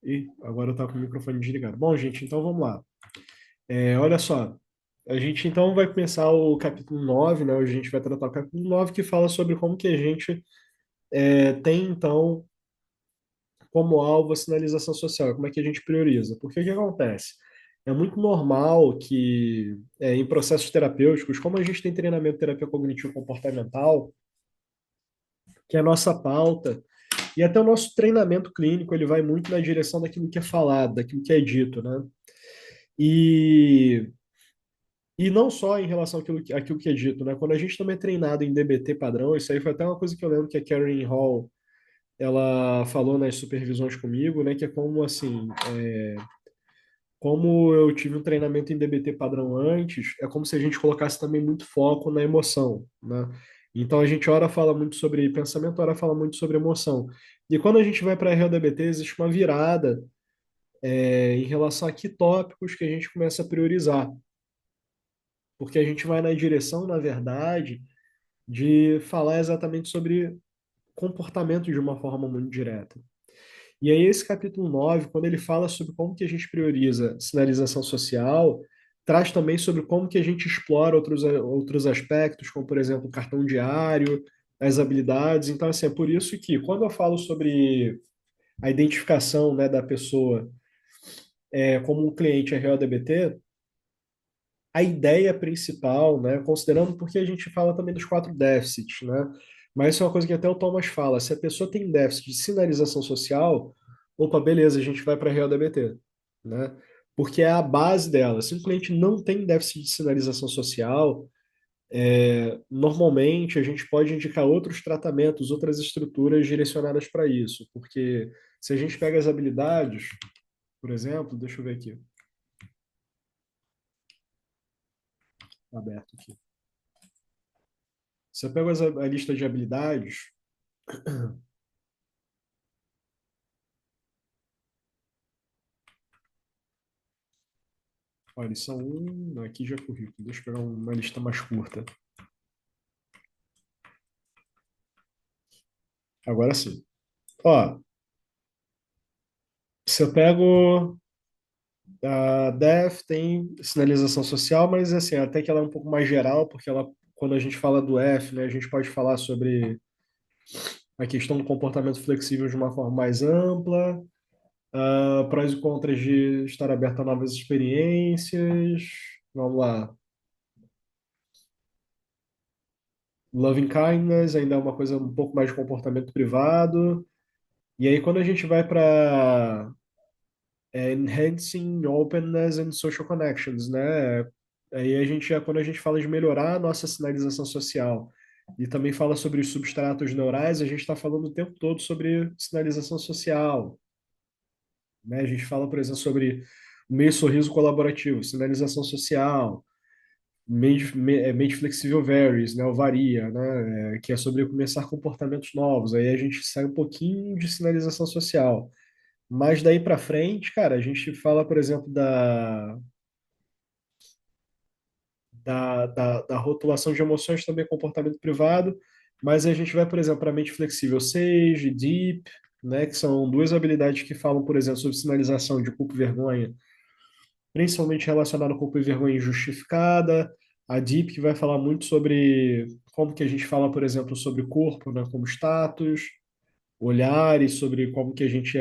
Ih, agora eu tava com o microfone desligado. Bom, gente, então vamos lá. Olha só, a gente então vai começar o capítulo 9, né? Hoje a gente vai tratar o capítulo 9 que fala sobre como que a gente tem, então, como alvo a sinalização social, como é que a gente prioriza. Porque o que acontece? É muito normal que, em processos terapêuticos, como a gente tem treinamento de terapia cognitivo-comportamental, que é a nossa pauta, e até o nosso treinamento clínico, ele vai muito na direção daquilo que é falado, daquilo que é dito, né? E E não só em relação àquilo que é dito, né? Quando a gente também é treinado em DBT padrão, isso aí foi até uma coisa que eu lembro que a Karen Hall, ela falou nas supervisões comigo, né? Que é como, assim, como eu tive um treinamento em DBT padrão antes, é como se a gente colocasse também muito foco na emoção, né? Então a gente ora fala muito sobre pensamento, ora fala muito sobre emoção. E quando a gente vai para a RLDBT, existe uma virada em relação a que tópicos que a gente começa a priorizar. Porque a gente vai na direção, na verdade, de falar exatamente sobre comportamento de uma forma muito direta. E aí esse capítulo 9, quando ele fala sobre como que a gente prioriza sinalização social, traz também sobre como que a gente explora outros aspectos, como por exemplo o cartão diário, as habilidades. Então, assim, é por isso que quando eu falo sobre a identificação, né, da pessoa como um cliente RLDBT, a ideia principal, né, considerando porque a gente fala também dos quatro déficits, né, mas isso é uma coisa que até o Thomas fala, se a pessoa tem déficit de sinalização social, opa, beleza, a gente vai para a RealDBT, né, porque é a base dela. Se um cliente não tem déficit de sinalização social, normalmente a gente pode indicar outros tratamentos, outras estruturas direcionadas para isso, porque se a gente pega as habilidades, por exemplo, deixa eu ver aqui, aberto aqui. Se eu pego a lista de habilidades, olha, eles são um. Não, aqui já é currículo. Deixa eu pegar uma lista mais curta. Agora sim. Ó, se eu pego a Def, tem sinalização social, mas assim, até que ela é um pouco mais geral, porque ela, quando a gente fala do F, né, a gente pode falar sobre a questão do comportamento flexível de uma forma mais ampla, prós e contras de estar aberto a novas experiências. Vamos lá. Loving kindness ainda é uma coisa um pouco mais de comportamento privado. E aí, quando a gente vai para enhancing openness and social connections, né? Aí a gente, quando a gente fala de melhorar a nossa sinalização social e também fala sobre os substratos neurais, a gente está falando o tempo todo sobre sinalização social, né? A gente fala, por exemplo, sobre o meio sorriso colaborativo, sinalização social, made flexível varies, né? O varia, né? Que é sobre começar comportamentos novos. Aí a gente sai um pouquinho de sinalização social. Mas daí para frente, cara, a gente fala, por exemplo, da rotulação de emoções, também comportamento privado, mas a gente vai, por exemplo, para a mente flexível Sage, Deep, né, que são duas habilidades que falam, por exemplo, sobre sinalização de culpa e vergonha, principalmente relacionado a culpa e vergonha injustificada. A Deep, que vai falar muito sobre como que a gente fala, por exemplo, sobre corpo, né, como status, olhares, sobre como que a gente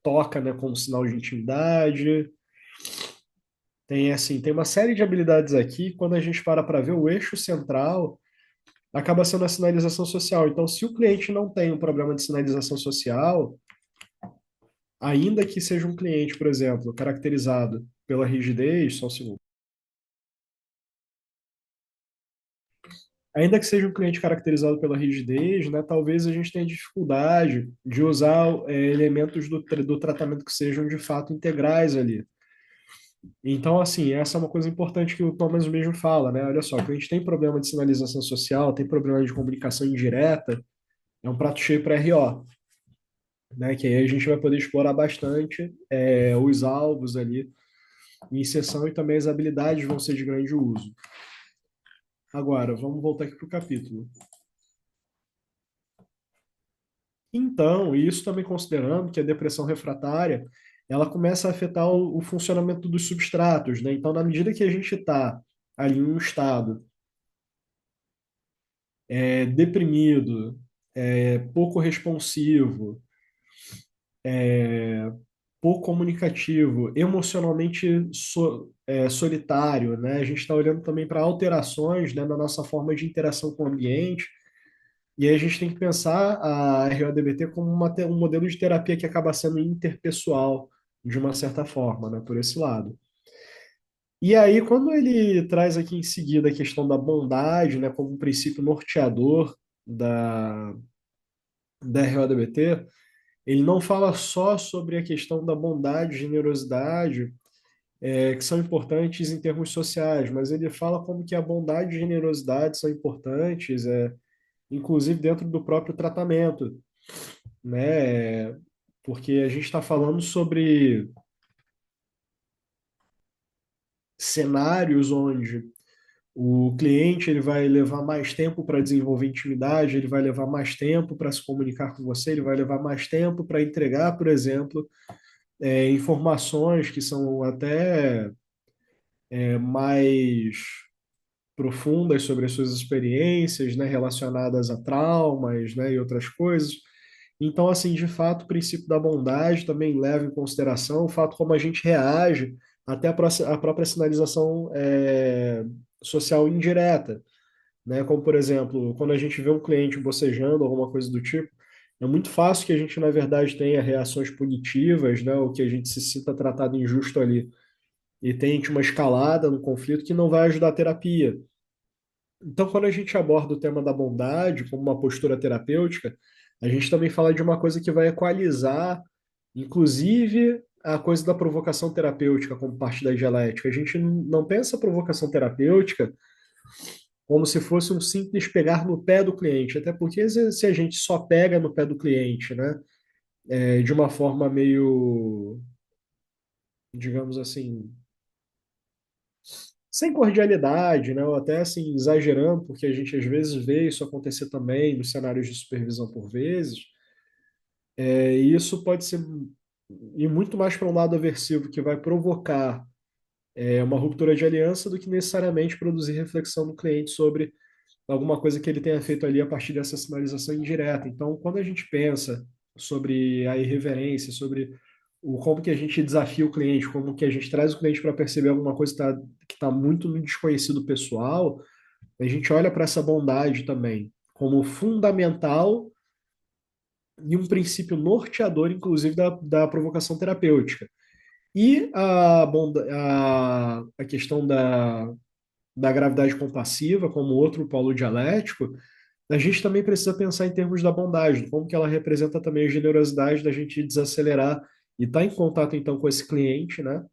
toca, né, como sinal de intimidade. Tem assim, tem uma série de habilidades aqui, quando a gente para ver o eixo central, acaba sendo a sinalização social. Então, se o cliente não tem um problema de sinalização social, ainda que seja um cliente, por exemplo, caracterizado pela rigidez, só um segundo. Ainda que seja um cliente caracterizado pela rigidez, né, talvez a gente tenha dificuldade de usar elementos do tratamento que sejam de fato integrais ali. Então, assim, essa é uma coisa importante que o Thomas mesmo fala, né? Olha só, quando a gente tem problema de sinalização social, tem problema de comunicação indireta, é um prato cheio para RO, né? Que aí a gente vai poder explorar bastante os alvos ali em sessão e também as habilidades vão ser de grande uso. Agora, vamos voltar aqui para o capítulo. Então, e isso também considerando que a depressão refratária, ela começa a afetar o funcionamento dos substratos, né? Então, na medida que a gente está ali em um estado deprimido, pouco responsivo, pouco comunicativo, emocionalmente solitário, né? A gente está olhando também para alterações, né, na nossa forma de interação com o ambiente, e aí a gente tem que pensar a RODBT como um modelo de terapia que acaba sendo interpessoal, de uma certa forma, né, por esse lado. E aí, quando ele traz aqui em seguida a questão da bondade, né, como um princípio norteador da RODBT, ele não fala só sobre a questão da bondade e generosidade, que são importantes em termos sociais, mas ele fala como que a bondade e generosidade são importantes, inclusive dentro do próprio tratamento, né? Porque a gente está falando sobre cenários onde o cliente ele vai levar mais tempo para desenvolver intimidade, ele vai levar mais tempo para se comunicar com você, ele vai levar mais tempo para entregar, por exemplo, informações que são até mais profundas sobre as suas experiências, né, relacionadas a traumas, né, e outras coisas. Então, assim, de fato, o princípio da bondade também leva em consideração o fato como a gente reage até a própria sinalização social indireta, né? Como, por exemplo, quando a gente vê um cliente bocejando, alguma coisa do tipo, é muito fácil que a gente, na verdade, tenha reações punitivas, né? Ou que a gente se sinta tratado injusto ali e tente uma escalada no conflito que não vai ajudar a terapia. Então, quando a gente aborda o tema da bondade como uma postura terapêutica, a gente também fala de uma coisa que vai equalizar, inclusive, a coisa da provocação terapêutica como parte da dialética. A gente não pensa a provocação terapêutica como se fosse um simples pegar no pé do cliente, até porque se a gente só pega no pé do cliente, né, de uma forma meio, digamos assim, sem cordialidade, né? Ou até assim, exagerando, porque a gente às vezes vê isso acontecer também nos cenários de supervisão por vezes, e isso pode ser ir muito mais para um lado aversivo, que vai provocar uma ruptura de aliança do que necessariamente produzir reflexão no cliente sobre alguma coisa que ele tenha feito ali a partir dessa sinalização indireta. Então, quando a gente pensa sobre a irreverência, sobre como que a gente desafia o cliente, como que a gente traz o cliente para perceber alguma coisa que está muito no desconhecido pessoal, a gente olha para essa bondade também como fundamental e um princípio norteador, inclusive, da provocação terapêutica. E a questão da gravidade compassiva, como outro polo dialético, a gente também precisa pensar em termos da bondade, como que ela representa também a generosidade da gente desacelerar e estar em contato, então, com esse cliente, né?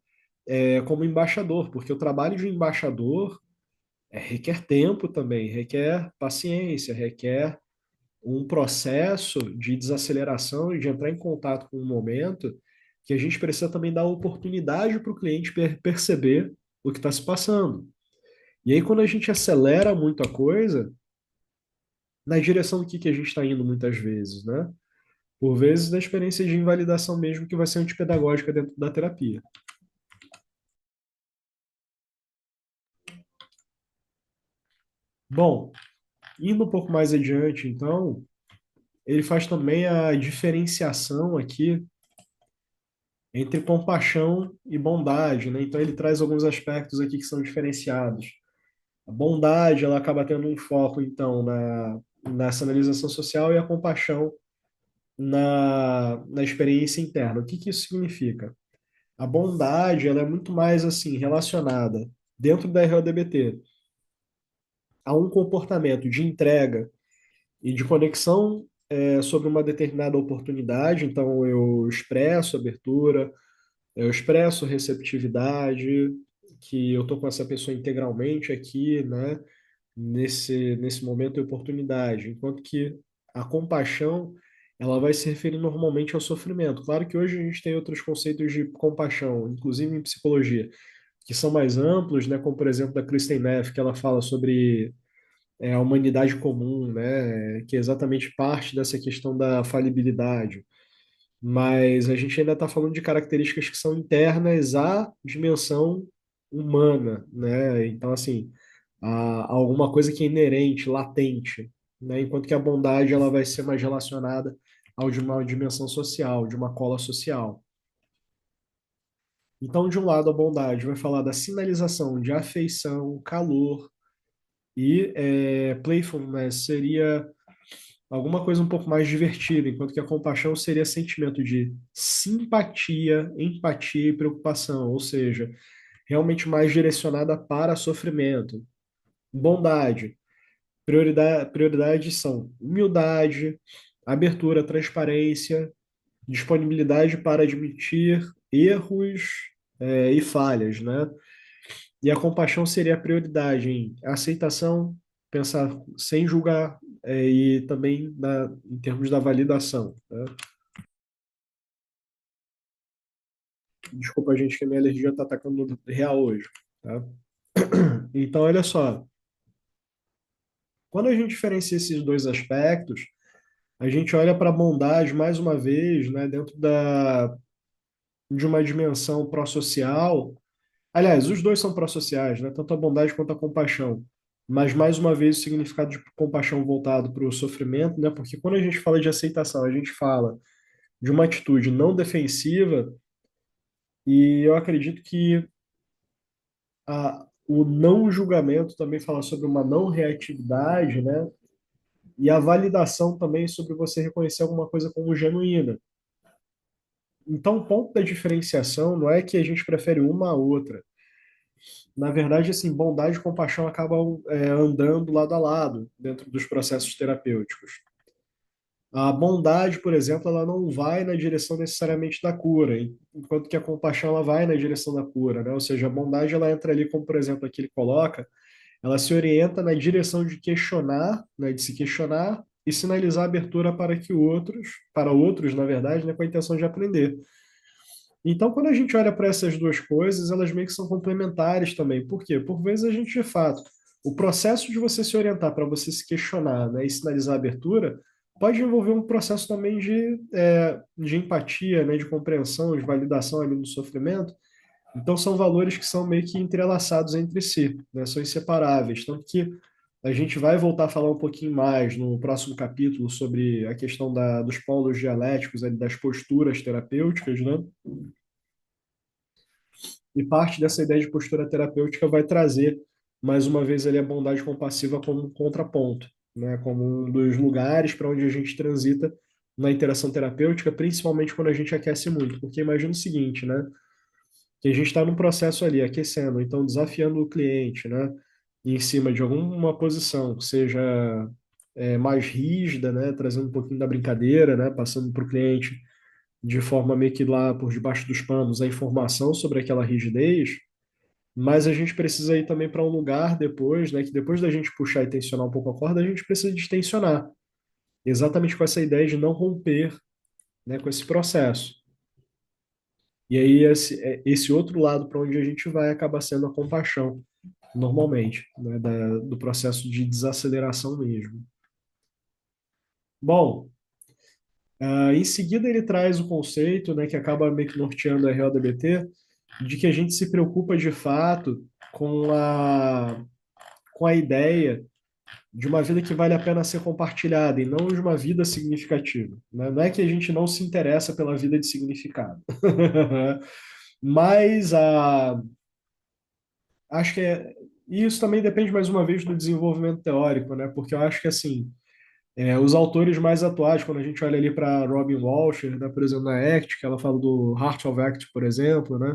Como embaixador, porque o trabalho de um embaixador requer tempo também, requer paciência, requer um processo de desaceleração e de entrar em contato com um momento que a gente precisa também dar oportunidade para o cliente perceber o que está se passando. E aí, quando a gente acelera muito a coisa, na direção do que a gente está indo muitas vezes, né? Por vezes da experiência de invalidação mesmo, que vai ser antipedagógica dentro da terapia. Bom, indo um pouco mais adiante, então, ele faz também a diferenciação aqui entre compaixão e bondade, né? Então ele traz alguns aspectos aqui que são diferenciados. A bondade, ela acaba tendo um foco, então, nessa analisação social e a compaixão na experiência interna. O que que isso significa? A bondade, ela é muito mais, assim, relacionada, dentro da RODBT, a um comportamento de entrega e de conexão sobre uma determinada oportunidade. Então, eu expresso abertura, eu expresso receptividade, que eu estou com essa pessoa integralmente aqui, né, nesse momento de oportunidade. Enquanto que a compaixão, ela vai se referir normalmente ao sofrimento. Claro que hoje a gente tem outros conceitos de compaixão, inclusive em psicologia, que são mais amplos, né, como por exemplo da Kristen Neff, que ela fala sobre a humanidade comum, né? Que é exatamente parte dessa questão da falibilidade. Mas a gente ainda está falando de características que são internas à dimensão humana, né? Então, assim, há alguma coisa que é inerente, latente, né? Enquanto que a bondade ela vai ser mais relacionada ao de uma dimensão social, de uma cola social. Então, de um lado, a bondade vai falar da sinalização de afeição, calor e playfulness seria alguma coisa um pouco mais divertida, enquanto que a compaixão seria sentimento de simpatia, empatia e preocupação, ou seja, realmente mais direcionada para sofrimento. Bondade, prioridades são humildade, abertura, transparência, disponibilidade para admitir erros, e falhas, né? E a compaixão seria a prioridade em aceitação, pensar sem julgar, e também em termos da validação, né? Desculpa, gente, que a minha alergia está atacando real hoje, tá? Então, olha só, quando a gente diferencia esses dois aspectos, a gente olha para a bondade mais uma vez, né, dentro de uma dimensão pró-social. Aliás, os dois são pró-sociais, né? Tanto a bondade quanto a compaixão. Mas, mais uma vez, o significado de compaixão voltado para o sofrimento, né? Porque quando a gente fala de aceitação, a gente fala de uma atitude não defensiva, e eu acredito que o não julgamento também fala sobre uma não reatividade, né? E a validação também sobre você reconhecer alguma coisa como genuína. Então, o ponto da diferenciação não é que a gente prefere uma a outra. Na verdade, assim, bondade e compaixão acabam andando lado a lado dentro dos processos terapêuticos. A bondade, por exemplo, ela não vai na direção necessariamente da cura, enquanto que a compaixão ela vai na direção da cura, né? Ou seja, a bondade ela entra ali, como por exemplo aqui ele coloca, ela se orienta na direção de questionar, né, de se questionar e sinalizar abertura para outros, na verdade, né, com a intenção de aprender. Então, quando a gente olha para essas duas coisas, elas meio que são complementares também. Por quê? Por vezes a gente, de fato, o processo de você se orientar para você se questionar, né, e sinalizar a abertura, pode envolver um processo também de empatia, né, de compreensão, de validação ali do sofrimento. Então, são valores que são meio que entrelaçados entre si, né, são inseparáveis. Tanto que a gente vai voltar a falar um pouquinho mais no próximo capítulo sobre a questão dos polos dialéticos, ali, das posturas terapêuticas, né? E parte dessa ideia de postura terapêutica vai trazer, mais uma vez, ali, a bondade compassiva como um contraponto, né? Como um dos lugares para onde a gente transita na interação terapêutica, principalmente quando a gente aquece muito. Porque imagina o seguinte, né? Que a gente está num processo ali, aquecendo, então desafiando o cliente, né? Em cima de alguma posição, que seja mais rígida, né? Trazendo um pouquinho da brincadeira, né? Passando para o cliente de forma meio que lá por debaixo dos panos a informação sobre aquela rigidez, mas a gente precisa ir também para um lugar depois, né, que depois da gente puxar e tensionar um pouco a corda, a gente precisa distensionar, exatamente com essa ideia de não romper, né, com esse processo. E aí esse outro lado para onde a gente vai acaba sendo a compaixão, normalmente, né, do processo de desaceleração mesmo. Bom, em seguida ele traz o conceito, né, que acaba meio que norteando a RODBT, de que a gente se preocupa de fato com a ideia de uma vida que vale a pena ser compartilhada e não de uma vida significativa, né? Não é que a gente não se interessa pela vida de significado, mas acho que e isso também depende mais uma vez do desenvolvimento teórico, né? Porque eu acho que assim os autores mais atuais, quando a gente olha ali para Robin Walsh, né, por exemplo, na ACT, que ela fala do Heart of Act, por exemplo, né?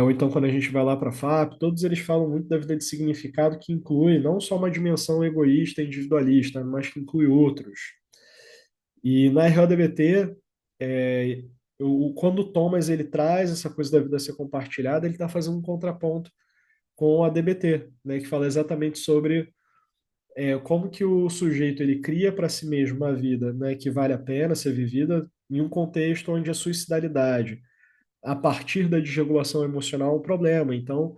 Ou então quando a gente vai lá para a FAP, todos eles falam muito da vida de significado que inclui não só uma dimensão egoísta, individualista, mas que inclui outros. E na RODBT, quando o Thomas ele traz essa coisa da vida ser compartilhada, ele está fazendo um contraponto com a DBT, né, que fala exatamente sobre como que o sujeito ele cria para si mesmo uma vida, né, que vale a pena ser vivida em um contexto onde a suicidalidade, a partir da desregulação emocional, é um problema. Então,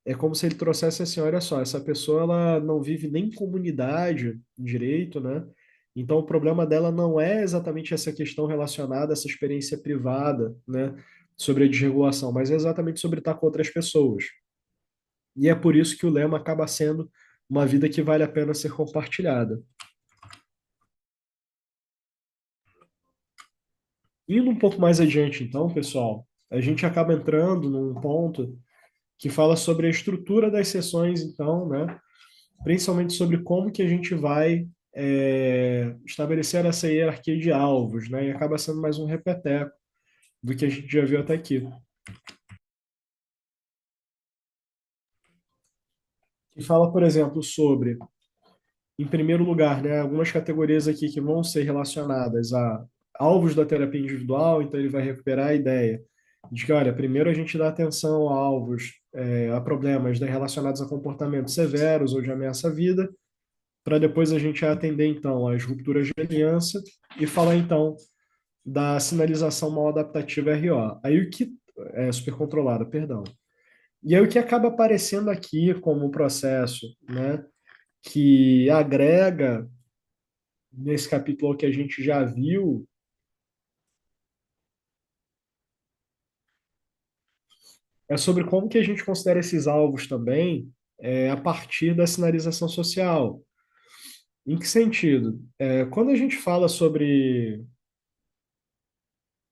é como se ele trouxesse assim, olha só, essa pessoa ela não vive nem em comunidade direito, né? Então o problema dela não é exatamente essa questão relacionada a essa experiência privada, né? Sobre a desregulação, mas é exatamente sobre estar com outras pessoas. E é por isso que o lema acaba sendo uma vida que vale a pena ser compartilhada. Indo um pouco mais adiante, então, pessoal, a gente acaba entrando num ponto que fala sobre a estrutura das sessões, então, né? Principalmente sobre como que a gente vai estabelecer essa hierarquia de alvos, né? E acaba sendo mais um repeteco do que a gente já viu até aqui. Que fala, por exemplo, sobre, em primeiro lugar, né, algumas categorias aqui que vão ser relacionadas a alvos da terapia individual, então ele vai recuperar a ideia de que, olha, primeiro a gente dá atenção a alvos, a problemas, né, relacionados a comportamentos severos ou de ameaça à vida, para depois a gente atender, então, às rupturas de aliança e falar, então, da sinalização mal adaptativa RO. Aí o que é supercontrolada, perdão. E aí o que acaba aparecendo aqui como processo, né, que agrega nesse capítulo que a gente já viu, é sobre como que a gente considera esses alvos também a partir da sinalização social. Em que sentido? Quando a gente fala sobre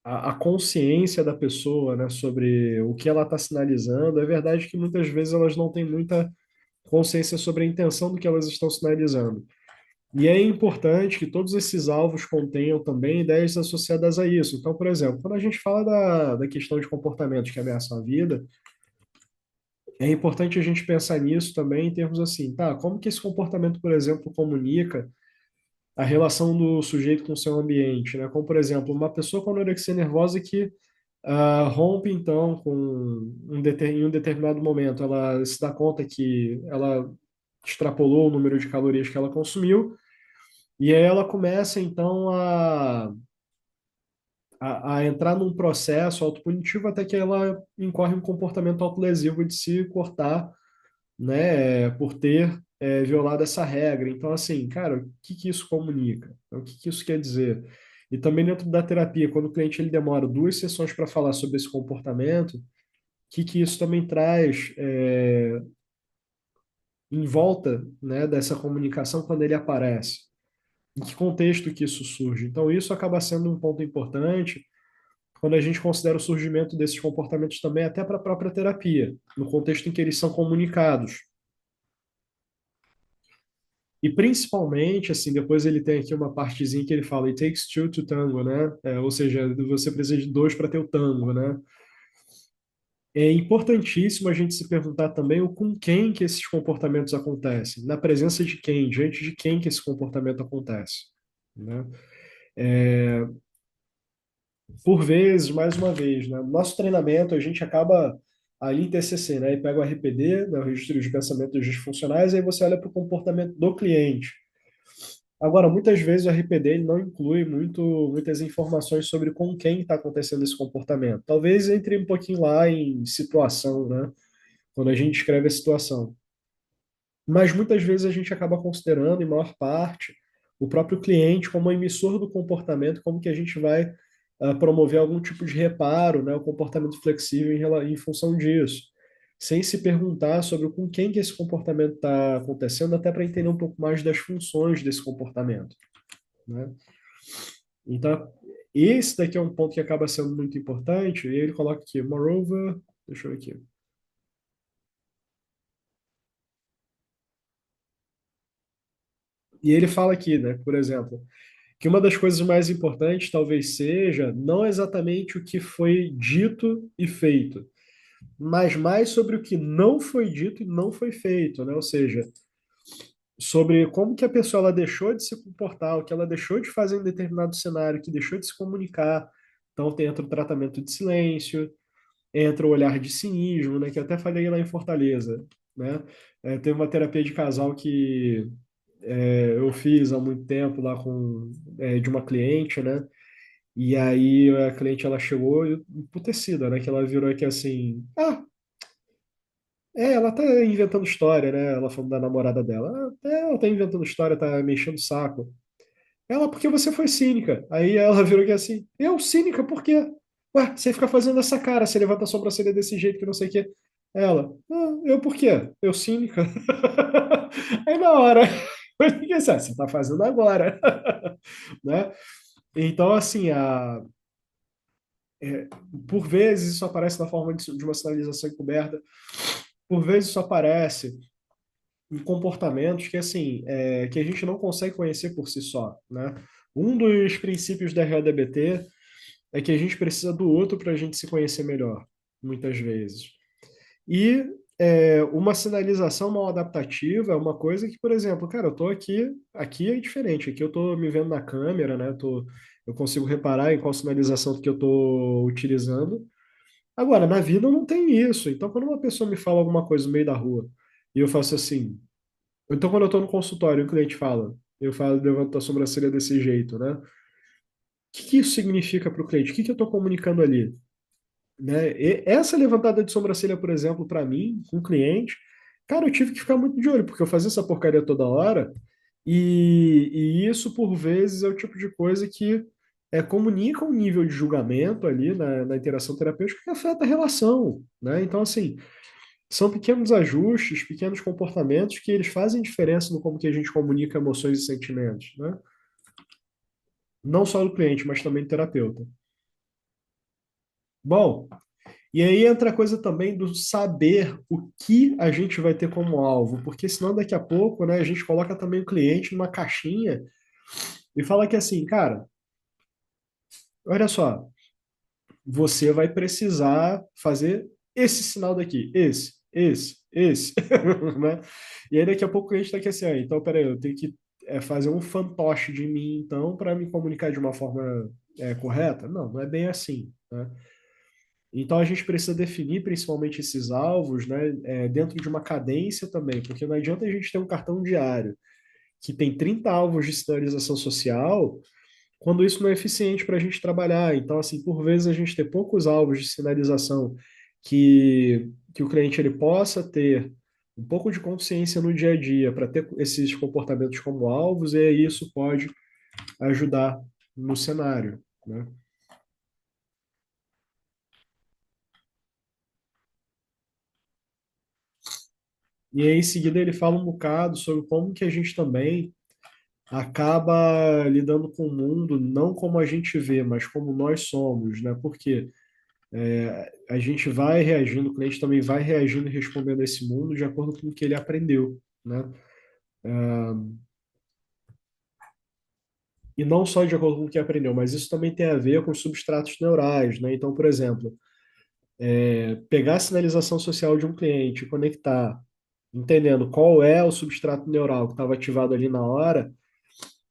a consciência da pessoa, né, sobre o que ela está sinalizando, é verdade que muitas vezes elas não têm muita consciência sobre a intenção do que elas estão sinalizando. E é importante que todos esses alvos contenham também ideias associadas a isso. Então, por exemplo, quando a gente fala da questão de comportamentos que ameaçam a vida, é importante a gente pensar nisso também em termos assim, tá, como que esse comportamento, por exemplo, comunica a relação do sujeito com o seu ambiente, né? Como, por exemplo, uma pessoa com anorexia nervosa que rompe, então, em um determinado momento, ela se dá conta que ela extrapolou o número de calorias que ela consumiu, e aí ela começa, então, a entrar num processo autopunitivo até que ela incorre um comportamento autolesivo de se cortar, né, por ter violado essa regra. Então, assim, cara, o que que isso comunica? O que que isso quer dizer? E também dentro da terapia, quando o cliente ele demora 2 sessões para falar sobre esse comportamento, o que que isso também traz em volta, né, dessa comunicação quando ele aparece? Em que contexto que isso surge? Então, isso acaba sendo um ponto importante quando a gente considera o surgimento desses comportamentos também até para a própria terapia, no contexto em que eles são comunicados. E principalmente, assim, depois ele tem aqui uma partezinha que ele fala, it takes two to tango, né? Ou seja, você precisa de dois para ter o tango, né? É importantíssimo a gente se perguntar também o com quem que esses comportamentos acontecem, na presença de quem, diante de quem que esse comportamento acontece, né? Por vezes, mais uma vez, né? No nosso treinamento a gente acaba ali em TCC, né? E pega o RPD, né? O Registro de Pensamentos Disfuncionais, e aí você olha para o comportamento do cliente. Agora, muitas vezes o RPD ele não inclui muitas informações sobre com quem está acontecendo esse comportamento. Talvez entre um pouquinho lá em situação, né? Quando a gente escreve a situação. Mas muitas vezes a gente acaba considerando, em maior parte, o próprio cliente como emissor do comportamento, como que a gente vai promover algum tipo de reparo, né? O comportamento flexível em função disso. Sem se perguntar sobre com quem que esse comportamento está acontecendo, até para entender um pouco mais das funções desse comportamento, né? Então, esse daqui é um ponto que acaba sendo muito importante, e ele coloca aqui, moreover, deixa eu ver aqui. E ele fala aqui, né, por exemplo, que uma das coisas mais importantes talvez seja não exatamente o que foi dito e feito, mas mais sobre o que não foi dito e não foi feito, né? Ou seja, sobre como que a pessoa ela deixou de se comportar, o que ela deixou de fazer em determinado cenário, que deixou de se comunicar. Então, tem entra o tratamento de silêncio, entra o olhar de cinismo, né, que eu até falei lá em Fortaleza, né? Teve uma terapia de casal que eu fiz há muito tempo lá de uma cliente, né? E aí a cliente ela chegou emputecida, né? Que ela virou aqui assim, Ela tá inventando história, né? Ela falando da namorada dela. Ela tá inventando história, tá mexendo o saco. Ela, porque você foi cínica. Aí ela virou que assim, eu cínica, por quê? Ué, você fica fazendo essa cara, você levanta a sobrancelha desse jeito que não sei o quê. Ela, eu por quê? Eu cínica. Aí na hora, eu fiquei assim, você tá fazendo agora, né? Então, assim, por vezes isso aparece na forma de uma sinalização encoberta, por vezes isso aparece em comportamentos que, assim, que a gente não consegue conhecer por si só, né? Um dos princípios da RLDBT é que a gente precisa do outro para a gente se conhecer melhor, muitas vezes. E uma sinalização mal adaptativa é uma coisa que, por exemplo, cara, eu tô aqui é diferente, aqui eu tô me vendo na câmera, né? Eu consigo reparar em qual sinalização que eu tô utilizando. Agora, na vida não tem isso. Então, quando uma pessoa me fala alguma coisa no meio da rua e eu faço assim, ou então quando eu tô no consultório e o cliente fala, eu falo, levanto a sobrancelha desse jeito, né? O que isso significa para o cliente? O que eu estou comunicando ali? Né? E essa levantada de sobrancelha, por exemplo, para mim, com o cliente, cara, eu tive que ficar muito de olho, porque eu fazia essa porcaria toda hora, e isso, por vezes, é o tipo de coisa que comunica um nível de julgamento ali na interação terapêutica que afeta a relação, né? Então, assim, são pequenos ajustes, pequenos comportamentos que eles fazem diferença no como que a gente comunica emoções e sentimentos, né? Não só do cliente, mas também do terapeuta. Bom, e aí entra a coisa também do saber o que a gente vai ter como alvo, porque senão daqui a pouco, né, a gente coloca também o cliente numa caixinha e fala que assim, cara, olha só, você vai precisar fazer esse sinal daqui, esse, né? E aí daqui a pouco a gente tá aqui assim, então peraí, eu tenho que fazer um fantoche de mim, então, para me comunicar de uma forma correta? Não, não é bem assim, né? Então a gente precisa definir principalmente esses alvos, né, dentro de uma cadência também, porque não adianta a gente ter um cartão diário que tem 30 alvos de sinalização social, quando isso não é eficiente para a gente trabalhar. Então, assim, por vezes a gente ter poucos alvos de sinalização que o cliente ele possa ter um pouco de consciência no dia a dia para ter esses comportamentos como alvos, e aí isso pode ajudar no cenário, né? E aí, em seguida, ele fala um bocado sobre como que a gente também acaba lidando com o mundo não como a gente vê, mas como nós somos, né? Porque a gente vai reagindo, o cliente também vai reagindo e respondendo a esse mundo de acordo com o que ele aprendeu, né? E não só de acordo com o que aprendeu, mas isso também tem a ver com os substratos neurais, né? Então, por exemplo, pegar a sinalização social de um cliente, conectar, entendendo qual é o substrato neural que estava ativado ali na hora,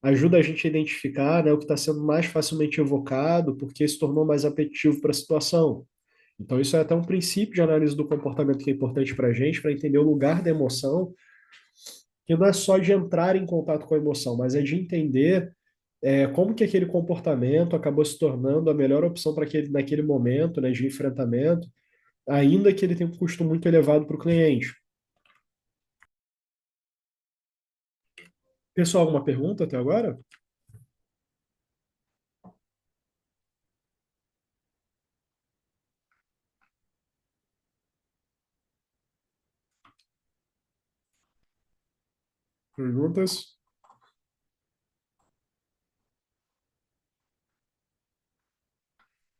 ajuda a gente a identificar, né, o que está sendo mais facilmente evocado, porque se tornou mais apetitivo para a situação. Então, isso é até um princípio de análise do comportamento que é importante para a gente, para entender o lugar da emoção, que não é só de entrar em contato com a emoção, mas é de entender como que aquele comportamento acabou se tornando a melhor opção para aquele naquele momento, né, de enfrentamento, ainda que ele tenha um custo muito elevado para o cliente. Pessoal, alguma pergunta até agora? Perguntas?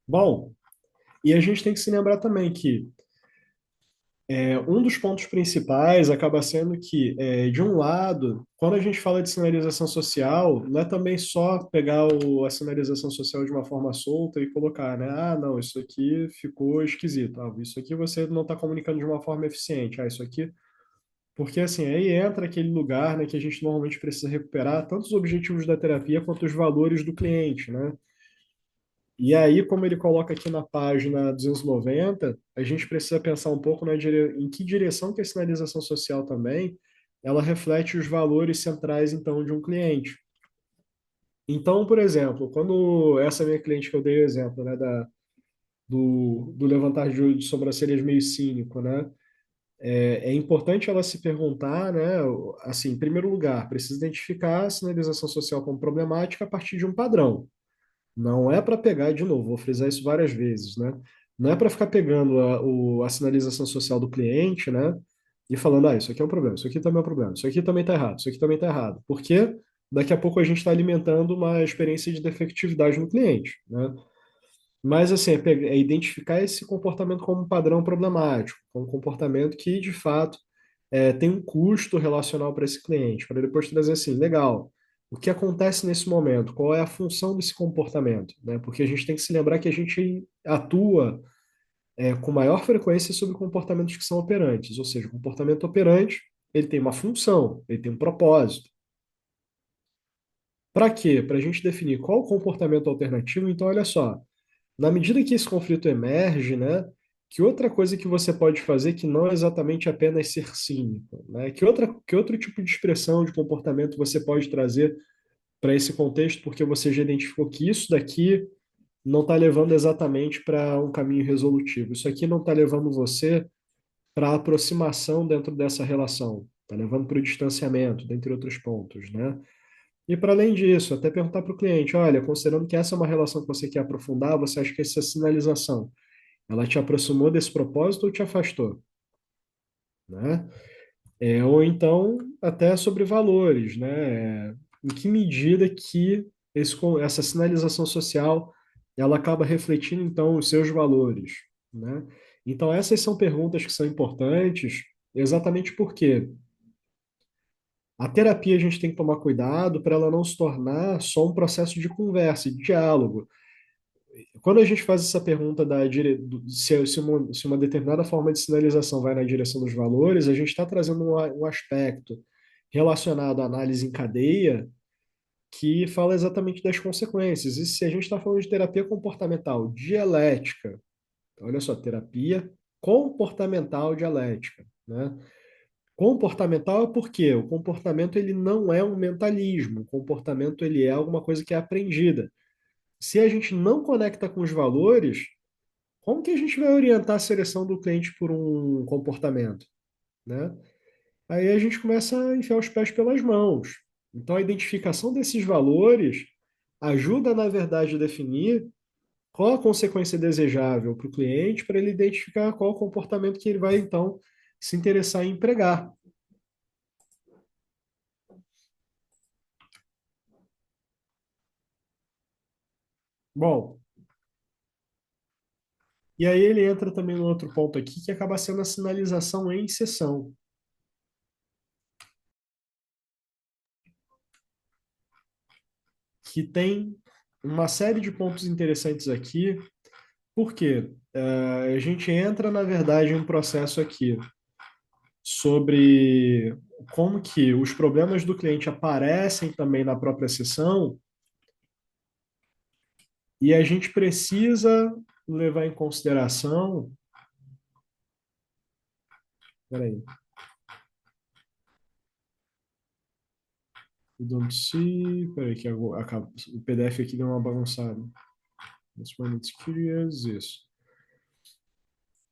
Bom, e a gente tem que se lembrar também que um dos pontos principais acaba sendo que, de um lado, quando a gente fala de sinalização social, não é também só pegar a sinalização social de uma forma solta e colocar, né? Ah, não, isso aqui ficou esquisito. Ah, isso aqui você não está comunicando de uma forma eficiente. Ah, isso aqui. Porque, assim, aí entra aquele lugar, né, que a gente normalmente precisa recuperar tanto os objetivos da terapia quanto os valores do cliente, né? E aí, como ele coloca aqui na página 290, a gente precisa pensar um pouco em que direção que a sinalização social também ela reflete os valores centrais, então, de um cliente. Então, por exemplo, quando essa minha cliente que eu dei o exemplo, né, do levantar de sobrancelhas meio cínico, né? é importante ela se perguntar, né? Assim, em primeiro lugar, precisa identificar a sinalização social como problemática a partir de um padrão. Não é para pegar, de novo, vou frisar isso várias vezes, né? Não é para ficar pegando a sinalização social do cliente, né? E falando, ah, isso aqui é um problema, isso aqui também é um problema, isso aqui também está errado, isso aqui também está errado. Porque daqui a pouco a gente está alimentando uma experiência de defectividade no cliente, né? Mas, assim, é identificar esse comportamento como um padrão problemático, como um comportamento que, de fato, tem um custo relacional para esse cliente, para depois trazer assim, legal, o que acontece nesse momento? Qual é a função desse comportamento? Né? Porque a gente tem que se lembrar que a gente atua com maior frequência sobre comportamentos que são operantes, ou seja, o comportamento operante, ele tem uma função, ele tem um propósito. Para quê? Para a gente definir qual o comportamento alternativo, então, olha só, na medida que esse conflito emerge, né, que outra coisa que você pode fazer que não é exatamente apenas ser cínico, né? Que outro tipo de expressão de comportamento você pode trazer para esse contexto, porque você já identificou que isso daqui não está levando exatamente para um caminho resolutivo. Isso aqui não está levando você para a aproximação dentro dessa relação, está levando para o distanciamento, dentre outros pontos, né? E para além disso, até perguntar para o cliente, olha, considerando que essa é uma relação que você quer aprofundar, você acha que essa sinalização ela te aproximou desse propósito ou te afastou, né? Ou então até sobre valores, né? Em que medida que essa sinalização social ela acaba refletindo então os seus valores, né? Então essas são perguntas que são importantes, exatamente porque a terapia a gente tem que tomar cuidado para ela não se tornar só um processo de conversa, de diálogo. Quando a gente faz essa pergunta se uma determinada forma de sinalização vai na direção dos valores, a gente está trazendo um aspecto relacionado à análise em cadeia que fala exatamente das consequências. E se a gente está falando de terapia comportamental dialética, olha só, terapia comportamental dialética, né? Comportamental é porque o comportamento ele não é um mentalismo, o comportamento ele é alguma coisa que é aprendida. Se a gente não conecta com os valores, como que a gente vai orientar a seleção do cliente por um comportamento, né? Aí a gente começa a enfiar os pés pelas mãos. Então, a identificação desses valores ajuda, na verdade, a definir qual a consequência desejável para o cliente, para ele identificar qual o comportamento que ele vai, então, se interessar em empregar. Bom, e aí ele entra também no outro ponto aqui, que acaba sendo a sinalização em sessão, que tem uma série de pontos interessantes aqui. Por quê? A gente entra, na verdade, em um processo aqui sobre como que os problemas do cliente aparecem também na própria sessão e a gente precisa levar em consideração. Peraí, I don't see. Peraí, que o PDF aqui deu uma bagunçada. This one is curious, isso.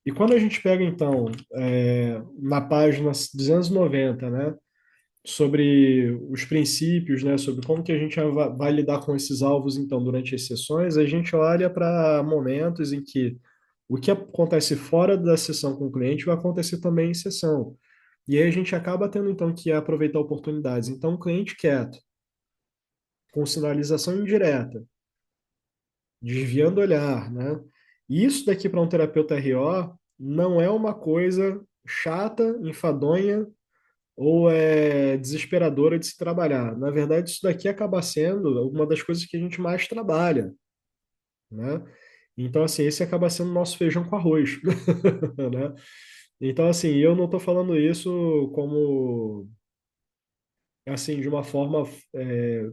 E quando a gente pega, então, na página 290, né? Sobre os princípios, né, sobre como que a gente vai lidar com esses alvos, então, durante as sessões, a gente olha para momentos em que o que acontece fora da sessão com o cliente vai acontecer também em sessão. E aí a gente acaba tendo, então, que aproveitar oportunidades. Então, um cliente quieto, com sinalização indireta, desviando o olhar, né? E isso daqui para um terapeuta RO não é uma coisa chata, enfadonha, ou é desesperadora de se trabalhar. Na verdade, isso daqui acaba sendo uma das coisas que a gente mais trabalha, né? Então, assim, esse acaba sendo o nosso feijão com arroz, né? Então, assim, eu não estou falando isso como, assim, de uma forma, é,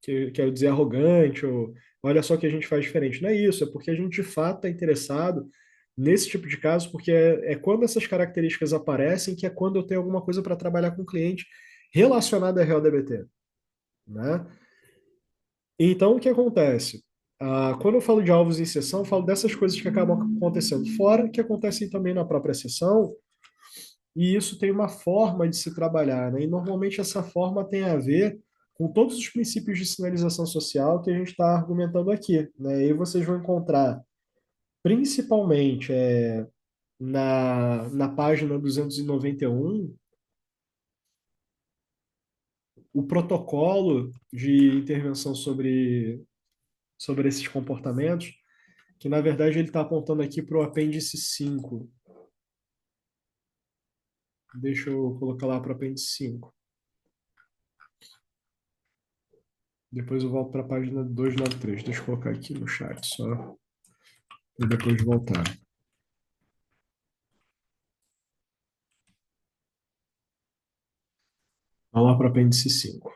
que quero dizer, arrogante, ou olha só o que a gente faz diferente. Não é isso, é porque a gente, de fato, está interessado nesse tipo de caso, porque é quando essas características aparecem que é quando eu tenho alguma coisa para trabalhar com o cliente relacionada a RealDBT, né? Então, o que acontece? Quando eu falo de alvos em sessão, eu falo dessas coisas que acabam acontecendo fora, que acontecem também na própria sessão, e isso tem uma forma de se trabalhar, né? E normalmente essa forma tem a ver com todos os princípios de sinalização social que a gente está argumentando aqui, né? E aí vocês vão encontrar, principalmente na página 291, o protocolo de intervenção sobre esses comportamentos, que na verdade ele está apontando aqui para o apêndice 5. Deixa eu colocar lá para o apêndice 5. Depois eu volto para a página 293. Deixa eu colocar aqui no chat só, e depois voltar. Vamos lá para o apêndice 5.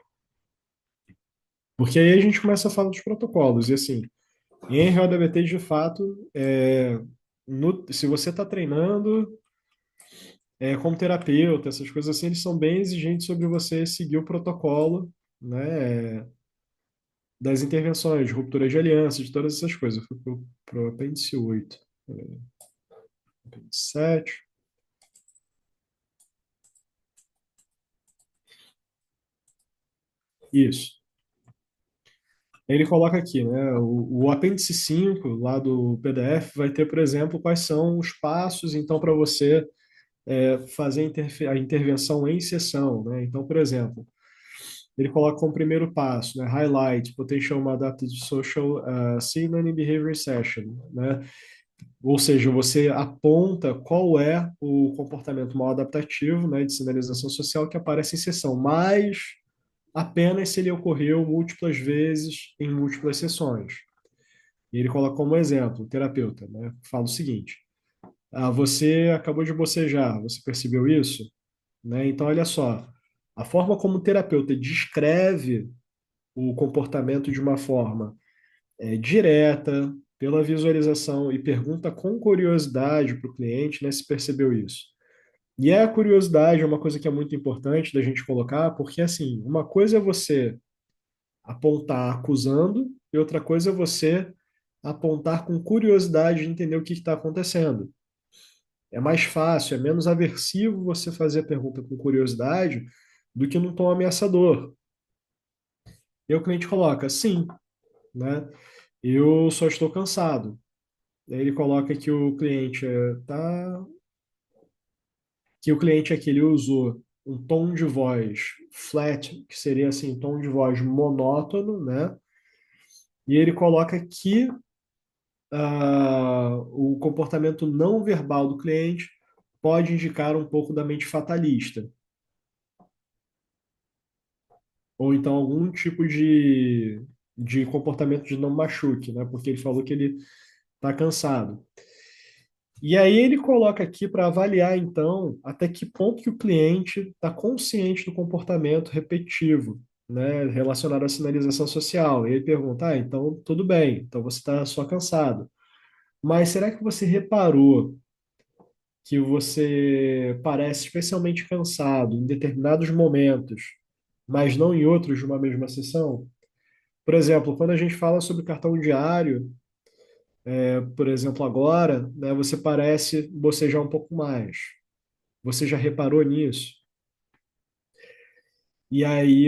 Porque aí a gente começa a falar dos protocolos. E assim, em RODBT, de fato, se você está treinando como terapeuta, essas coisas assim, eles são bem exigentes sobre você seguir o protocolo, né, das intervenções, de ruptura de aliança, de todas essas coisas. Eu fui para o apêndice 8. Apêndice 7. Isso. Ele coloca aqui, né? O apêndice 5 lá do PDF vai ter, por exemplo, quais são os passos, então, para você fazer a intervenção em sessão, né? Então, por exemplo, ele coloca como primeiro passo, né? Highlight Potential Adaptive Social Signaling Behavior Session, né? Ou seja, você aponta qual é o comportamento mal adaptativo, né, de sinalização social que aparece em sessão, mas apenas se ele ocorreu múltiplas vezes em múltiplas sessões. E ele coloca como exemplo, o terapeuta, né, fala o seguinte: você acabou de bocejar, você percebeu isso? Né? Então, olha só, a forma como o terapeuta descreve o comportamento de uma forma direta, pela visualização e pergunta com curiosidade para o cliente, né, se percebeu isso. E a curiosidade é uma coisa que é muito importante da gente colocar, porque assim, uma coisa é você apontar acusando e outra coisa é você apontar com curiosidade de entender o que está acontecendo. É mais fácil, é menos aversivo você fazer a pergunta com curiosidade do que num tom ameaçador. E o cliente coloca, sim, né? Eu só estou cansado. Aí ele coloca que o cliente aqui ele usou um tom de voz flat, que seria assim, um tom de voz monótono, né? E ele coloca que o comportamento não verbal do cliente pode indicar um pouco da mente fatalista, ou então algum tipo de comportamento de não machuque, né? Porque ele falou que ele está cansado. E aí ele coloca aqui para avaliar, então, até que ponto que o cliente está consciente do comportamento repetitivo, né, relacionado à sinalização social. E ele pergunta, então tudo bem, então você está só cansado. Mas será que você reparou que você parece especialmente cansado em determinados momentos, mas não em outros de uma mesma sessão? Por exemplo, quando a gente fala sobre cartão diário, por exemplo, agora, né, você parece bocejar um pouco mais. Você já reparou nisso? E aí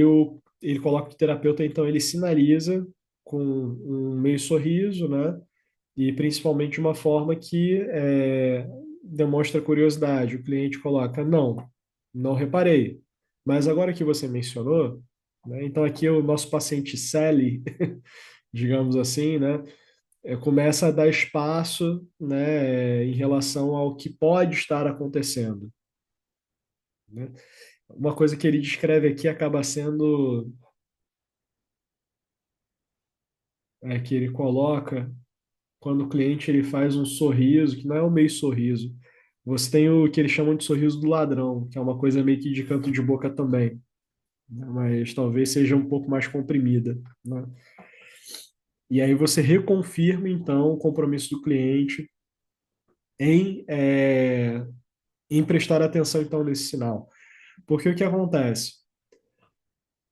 ele coloca que o terapeuta, então, ele sinaliza com um meio sorriso, né? E principalmente de uma forma que demonstra curiosidade. O cliente coloca, não reparei. Mas agora que você mencionou, né? Então aqui o nosso paciente Sally, digamos assim, né? Começa a dar espaço, né? Em relação ao que pode estar acontecendo, né? Uma coisa que ele descreve aqui acaba sendo que ele coloca quando o cliente ele faz um sorriso, que não é um meio sorriso. Você tem o que eles chamam de sorriso do ladrão, que é uma coisa meio que de canto de boca também, né? Mas talvez seja um pouco mais comprimida, né? E aí você reconfirma, então, o compromisso do cliente em, é, em prestar atenção, então, nesse sinal. Porque o que acontece?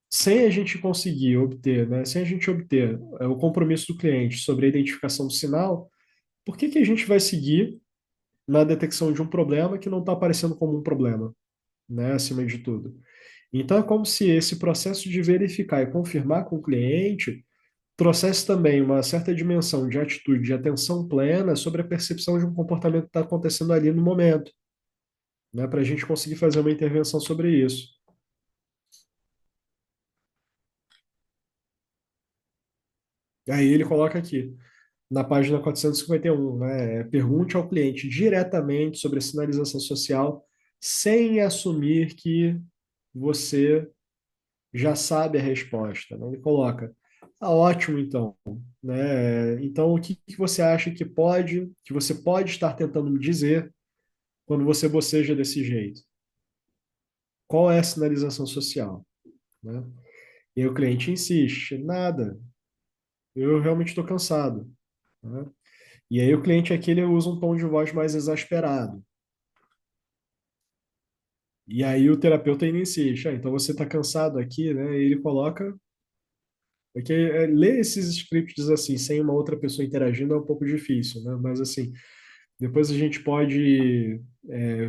Sem a gente conseguir obter, né, sem a gente obter o compromisso do cliente sobre a identificação do sinal, por que que a gente vai seguir, na detecção de um problema que não está aparecendo como um problema, né, acima de tudo. Então, é como se esse processo de verificar e confirmar com o cliente trouxesse também uma certa dimensão de atitude, de atenção plena sobre a percepção de um comportamento que está acontecendo ali no momento, né, para a gente conseguir fazer uma intervenção sobre isso. Aí ele coloca aqui, na página 451, né, pergunte ao cliente diretamente sobre a sinalização social, sem assumir que você já sabe a resposta, né? Ele coloca, ah, ótimo então, né? Então, o que que você acha que você pode estar tentando me dizer quando você boceja desse jeito? Qual é a sinalização social, né? E aí o cliente insiste, nada, eu realmente estou cansado, né? E aí o cliente aqui ele usa um tom de voz mais exasperado. E aí o terapeuta ainda insiste, ah, então você está cansado aqui, né? E ele coloca, porque ler esses scripts assim, sem uma outra pessoa interagindo é um pouco difícil, né? Mas assim, depois a gente pode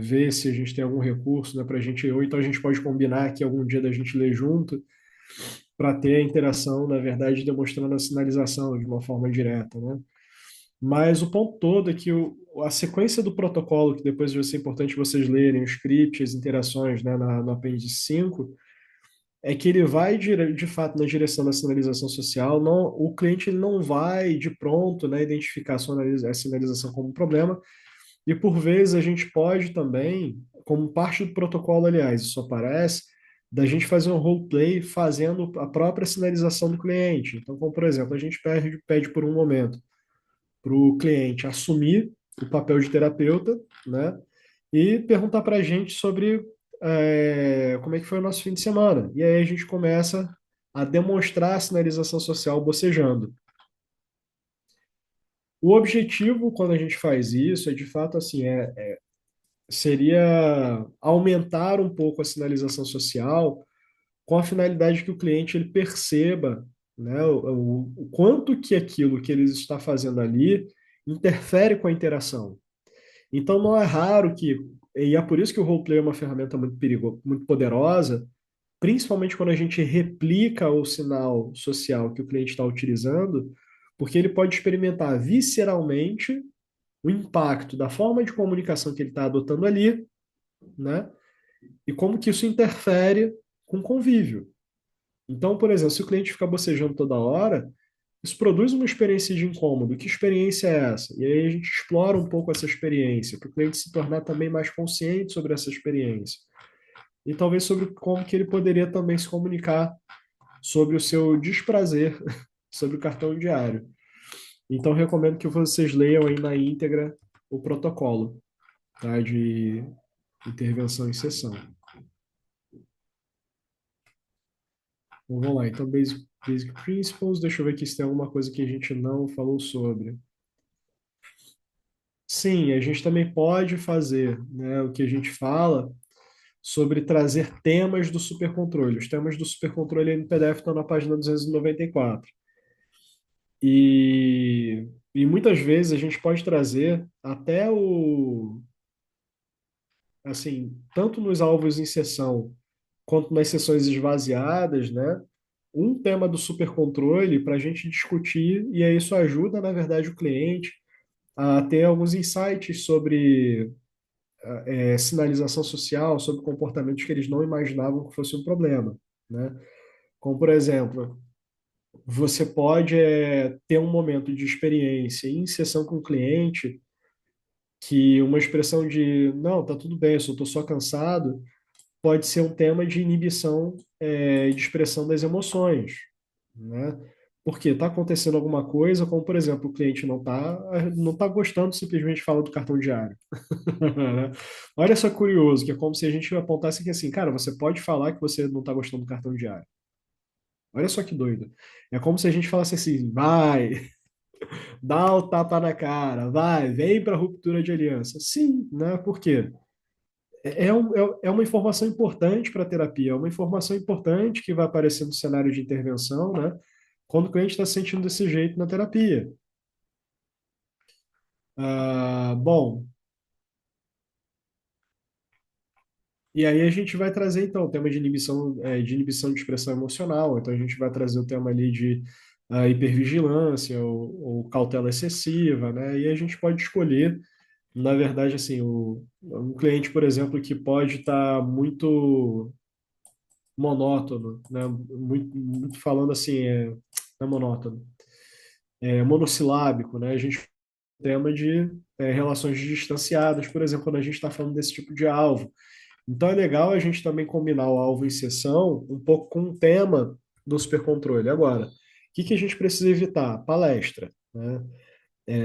ver se a gente tem algum recurso, né, para a gente, ou então a gente pode combinar que algum dia da gente ler junto para ter a interação, na verdade, demonstrando a sinalização de uma forma direta, né? Mas o ponto todo é que a sequência do protocolo, que depois vai ser importante vocês lerem, o script, as interações, né, no apêndice 5, é que ele vai de fato na direção da sinalização social. Não, o cliente ele não vai de pronto, né, identificar a sinalização como um problema, e por vezes a gente pode também, como parte do protocolo, aliás, isso aparece, da gente fazer um roleplay fazendo a própria sinalização do cliente. Então, como por exemplo, a gente pede por um momento para o cliente assumir o papel de terapeuta, né? E perguntar para a gente sobre como é que foi o nosso fim de semana. E aí a gente começa a demonstrar a sinalização social bocejando. O objetivo, quando a gente faz isso, é de fato assim, seria aumentar um pouco a sinalização social com a finalidade que o cliente ele perceba, né, o quanto que aquilo que ele está fazendo ali interfere com a interação. Então não é raro que, e é por isso que o roleplay é uma ferramenta muito perigosa, muito poderosa, principalmente quando a gente replica o sinal social que o cliente está utilizando, porque ele pode experimentar visceralmente o impacto da forma de comunicação que ele está adotando ali, né? E como que isso interfere com o convívio. Então, por exemplo, se o cliente fica bocejando toda hora, isso produz uma experiência de incômodo. Que experiência é essa? E aí a gente explora um pouco essa experiência, para o cliente se tornar também mais consciente sobre essa experiência. E talvez sobre como que ele poderia também se comunicar sobre o seu desprazer sobre o cartão diário. Então, recomendo que vocês leiam aí na íntegra o protocolo, tá, de intervenção em sessão. Então, vamos lá. Então, basic Principles. Deixa eu ver aqui se tem alguma coisa que a gente não falou sobre. Sim, a gente também pode fazer, né, o que a gente fala sobre trazer temas do supercontrole. Os temas do supercontrole no PDF estão na página 294. E muitas vezes a gente pode trazer até assim, tanto nos alvos em sessão quanto nas sessões esvaziadas, né? Um tema do supercontrole para a gente discutir, e aí isso ajuda, na verdade, o cliente a ter alguns insights sobre sinalização social, sobre comportamentos que eles não imaginavam que fosse um problema, né? Como, por exemplo, você pode ter um momento de experiência em sessão com o cliente que uma expressão de não, tá tudo bem, eu só estou só cansado, pode ser um tema de inibição de expressão das emoções, né? Porque está acontecendo alguma coisa, como por exemplo, o cliente não tá gostando, simplesmente fala do cartão diário. Né? Olha só curioso, que é como se a gente apontasse que assim, cara, você pode falar que você não está gostando do cartão diário. Olha só que doido. É como se a gente falasse assim, vai, dá o tapa na cara, vai, vem para a ruptura de aliança. Sim, né? Por quê? É uma informação importante para a terapia, é uma informação importante que vai aparecer no cenário de intervenção, né? Quando o cliente está se sentindo desse jeito na terapia. Bom, E aí a gente vai trazer, então, o tema de inibição de expressão emocional. Então, a gente vai trazer o tema ali de hipervigilância ou cautela excessiva, né? E a gente pode escolher, na verdade, assim, um cliente, por exemplo, que pode estar muito monótono, né? Muito falando assim, não é monótono, é monossilábico, né? A gente tema de relações distanciadas, por exemplo, quando a gente está falando desse tipo de alvo. Então é legal a gente também combinar o alvo em sessão um pouco com o tema do supercontrole. Agora, o que que a gente precisa evitar? Palestra, né?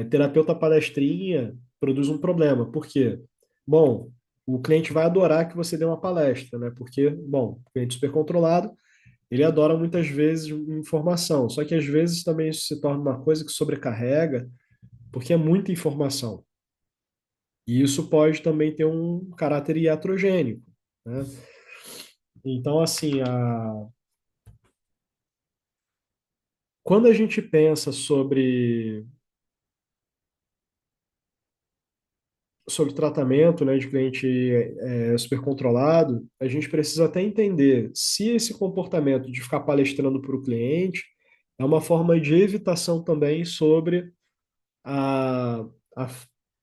Terapeuta palestrinha produz um problema. Por quê? Bom, o cliente vai adorar que você dê uma palestra, né? Porque, bom, o cliente super controlado, ele adora muitas vezes informação. Só que às vezes também isso se torna uma coisa que sobrecarrega, porque é muita informação. E isso pode também ter um caráter iatrogênico, né? Então, assim, quando a gente pensa sobre tratamento, né, de cliente supercontrolado, a gente precisa até entender se esse comportamento de ficar palestrando para o cliente é uma forma de evitação também sobre a, a,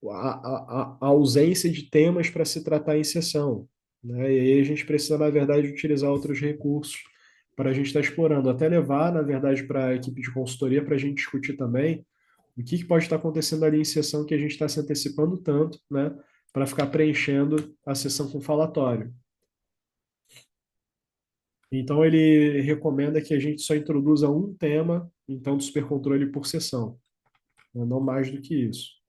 a ausência de temas para se tratar em sessão, né? E aí a gente precisa, na verdade, utilizar outros recursos para a gente estar explorando, até levar, na verdade, para a equipe de consultoria para a gente discutir também o que que pode estar acontecendo ali em sessão que a gente está se antecipando tanto, né? Para ficar preenchendo a sessão com falatório. Então, ele recomenda que a gente só introduza um tema, então, do supercontrole por sessão, né? Não mais do que isso.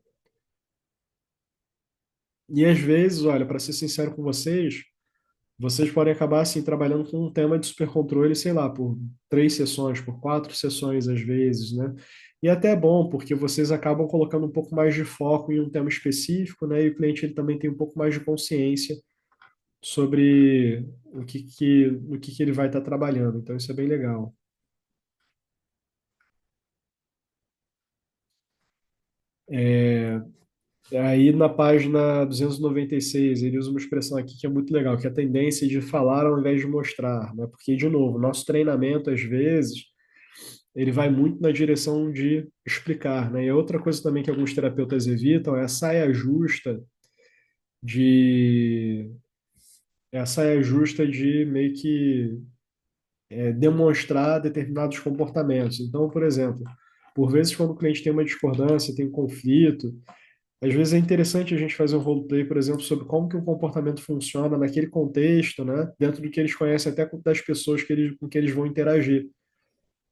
E às vezes, olha, para ser sincero com vocês, vocês podem acabar assim trabalhando com um tema de supercontrole, sei lá, por 3 sessões, por 4 sessões às vezes, né? E até é bom, porque vocês acabam colocando um pouco mais de foco em um tema específico, né? E o cliente ele também tem um pouco mais de consciência sobre o que que ele vai estar trabalhando. Então isso é bem legal. Aí na página 296 ele usa uma expressão aqui que é muito legal, que é a tendência de falar ao invés de mostrar, né? Porque, de novo, nosso treinamento, às vezes, ele vai muito na direção de explicar, né? E outra coisa também que alguns terapeutas evitam é a saia justa de meio que demonstrar determinados comportamentos. Então, por exemplo, por vezes quando o cliente tem uma discordância, tem um conflito, às vezes é interessante a gente fazer um roleplay, por exemplo, sobre como que o comportamento funciona naquele contexto, né? Dentro do que eles conhecem até das pessoas com que eles vão interagir.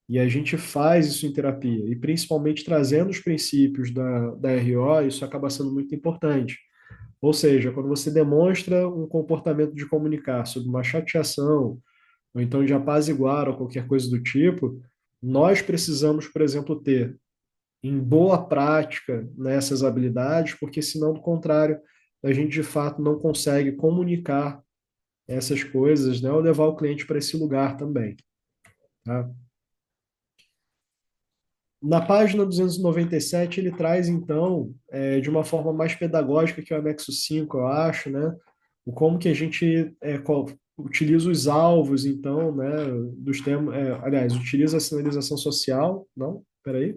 E a gente faz isso em terapia, e principalmente trazendo os princípios da RO, isso acaba sendo muito importante. Ou seja, quando você demonstra um comportamento de comunicar sobre uma chateação, ou então de apaziguar ou qualquer coisa do tipo, nós precisamos, por exemplo, ter em boa prática nessas habilidades, porque senão, do contrário, a gente de fato não consegue comunicar essas coisas, né, ou levar o cliente para esse lugar também, tá? Na página 297, ele traz, então, de uma forma mais pedagógica que é o anexo 5, eu acho, né? O como que a gente utiliza os alvos, então, né, dos temas, aliás, utiliza a sinalização social, não? Peraí.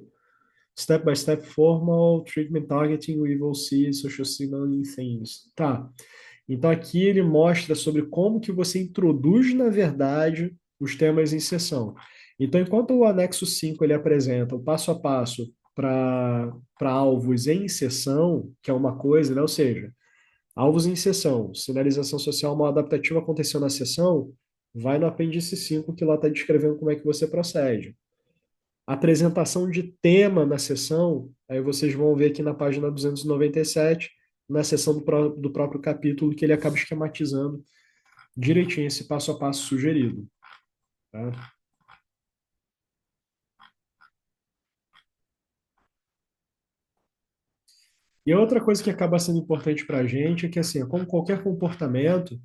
Step by step formal treatment targeting we will see social signaling themes. Tá. Então aqui ele mostra sobre como que você introduz, na verdade, os temas em sessão. Então, enquanto o anexo 5 ele apresenta o passo a passo para alvos em sessão, que é uma coisa, né? Ou seja, alvos em sessão, sinalização social mal adaptativa aconteceu na sessão, vai no apêndice 5 que lá está descrevendo como é que você procede. Apresentação de tema na sessão, aí vocês vão ver aqui na página 297, na seção do próprio capítulo, que ele acaba esquematizando direitinho esse passo a passo sugerido. Tá? E outra coisa que acaba sendo importante para a gente é que, assim, como qualquer comportamento,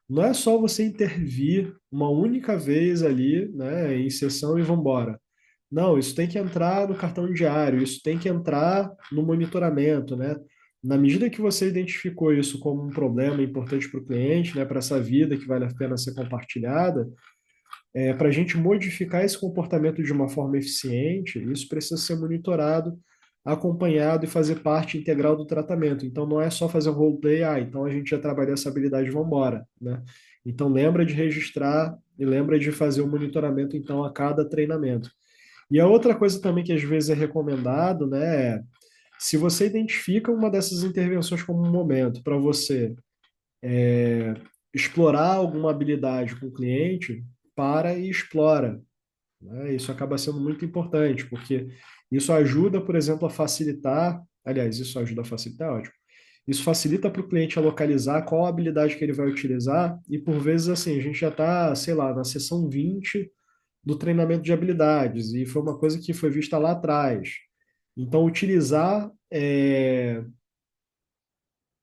não é só você intervir uma única vez ali, né, em sessão e vamos embora. Não, isso tem que entrar no cartão diário, isso tem que entrar no monitoramento, né? Na medida que você identificou isso como um problema importante para o cliente, né, para essa vida que vale a pena ser compartilhada, para a gente modificar esse comportamento de uma forma eficiente, isso precisa ser monitorado, acompanhado e fazer parte integral do tratamento. Então, não é só fazer um roleplay, então a gente já trabalhou essa habilidade, vamos embora, né? Então, lembra de registrar e lembra de fazer o monitoramento, então, a cada treinamento. E a outra coisa também que às vezes é recomendado, né, é, se você identifica uma dessas intervenções como um momento para você explorar alguma habilidade com o cliente, para e explora, né? Isso acaba sendo muito importante, porque isso ajuda, por exemplo, a facilitar, aliás, isso ajuda a facilitar, ótimo. Isso facilita para o cliente a localizar qual habilidade que ele vai utilizar, e por vezes, assim, a gente já está, sei lá, na sessão 20 do treinamento de habilidades, e foi uma coisa que foi vista lá atrás. Então, utilizar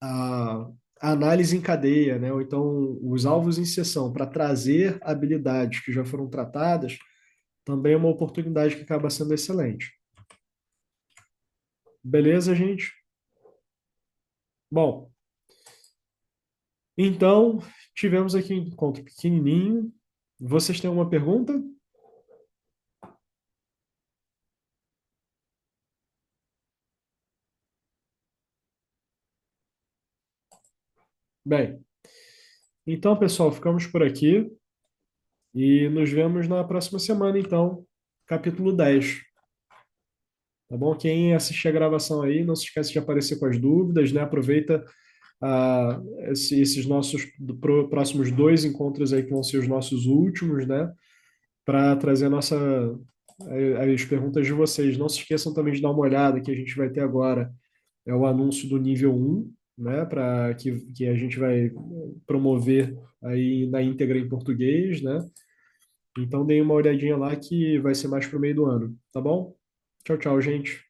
a análise em cadeia, né? Ou então os alvos em sessão para trazer habilidades que já foram tratadas, também é uma oportunidade que acaba sendo excelente. Beleza, gente? Bom, então tivemos aqui um encontro pequenininho. Vocês têm uma pergunta? Bem, então, pessoal, ficamos por aqui e nos vemos na próxima semana, então, capítulo 10. Tá bom? Quem assistir a gravação aí, não se esquece de aparecer com as dúvidas, né? Aproveita esses nossos próximos dois encontros aí, que vão ser os nossos últimos, né? Para trazer as perguntas de vocês. Não se esqueçam também de dar uma olhada que a gente vai ter agora. É o anúncio do nível um, né? Para que a gente vai promover aí na íntegra em português, né? Então deem uma olhadinha lá que vai ser mais para o meio do ano, tá bom? Tchau, tchau, gente.